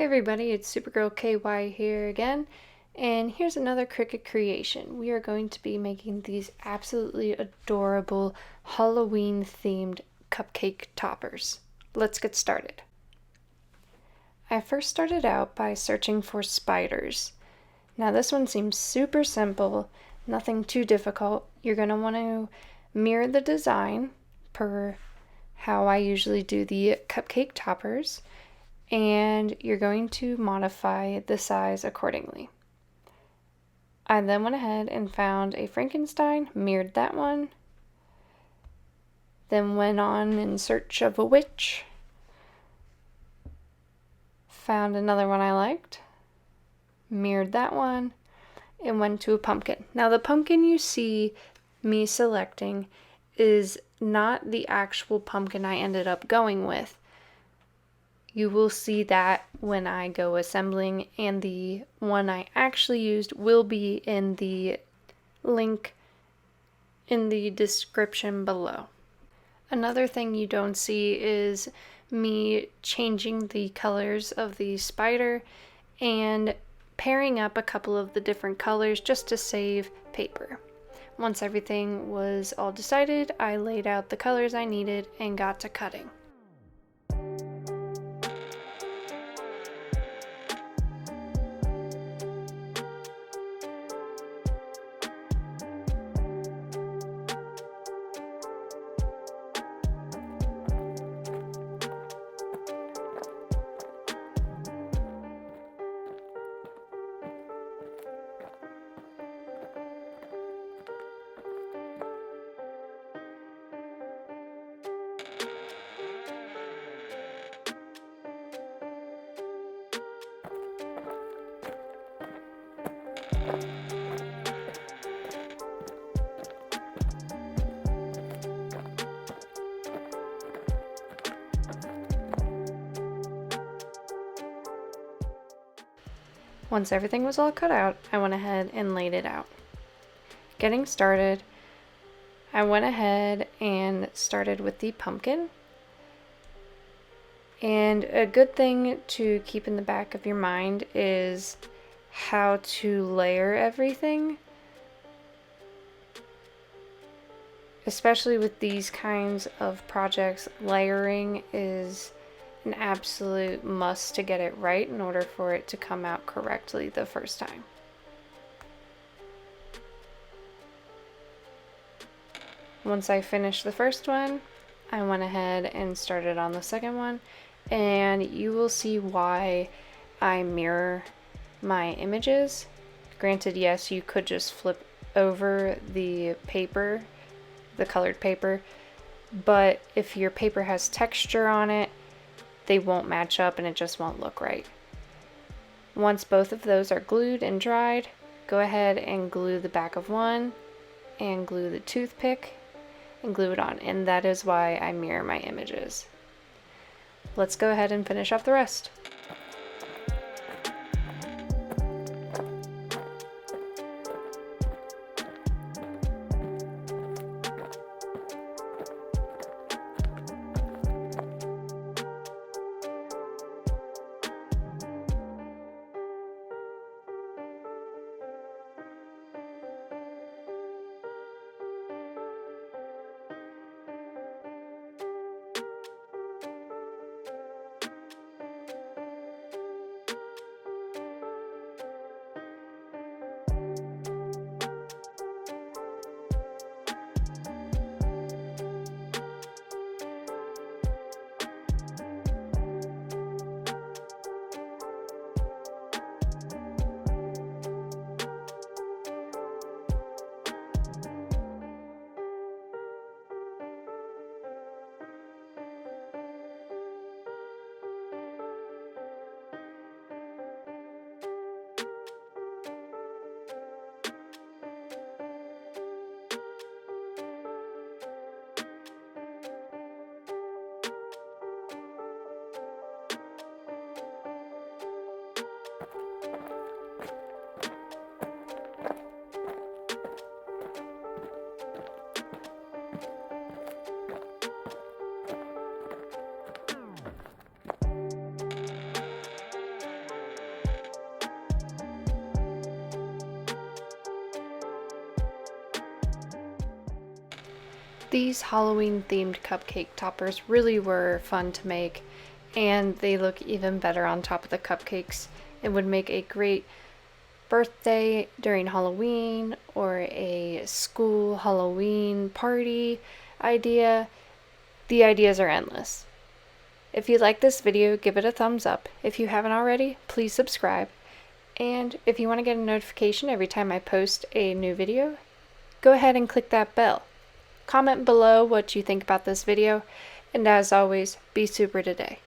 everybody, it's Supergirl KY here again, and here's another Cricut creation. We are going to be making these absolutely adorable Halloween themed cupcake toppers. Let's get started. I first started out by searching for spiders. Now this one seems super simple, nothing too difficult. You're going to want to mirror the design per how I usually do the cupcake toppers, and you're going to modify the size accordingly. I then went ahead and found a Frankenstein, mirrored that one, then went on in search of a witch, found another one I liked, mirrored that one, and went to a pumpkin. Now the pumpkin you see me selecting is not the actual pumpkin I ended up going with. You will see that when I go assembling, and the one I actually used will be in the link in the description below. Another thing you don't see is me changing the colors of the spider and pairing up a couple of the different colors just to save paper. Once everything was all decided, I laid out the colors I needed and got to cutting. Once everything was all cut out, I went ahead and laid it out. Getting started, I went ahead and started with the pumpkin. And a good thing to keep in the back of your mind is how to layer everything. Especially with these kinds of projects, layering is an absolute must to get it right in order for it to come out correctly the first time. Once I finished the first one, I went ahead and started on the second one, and you will see why I mirror my images. Granted, yes, you could just flip over the paper, the colored paper, but if your paper has texture on it, they won't match up and it just won't look right. Once both of those are glued and dried, go ahead and glue the back of one and glue the toothpick and glue it on, and that is why I mirror my images. Let's go ahead and finish off the rest. These Halloween themed cupcake toppers really were fun to make, and they look even better on top of the cupcakes. It would make a great birthday during Halloween or a school Halloween party idea. The ideas are endless. If you like this video, give it a thumbs up. If you haven't already, please subscribe. And if you want to get a notification every time I post a new video, go ahead and click that bell. Comment below what you think about this video, and as always, be super today.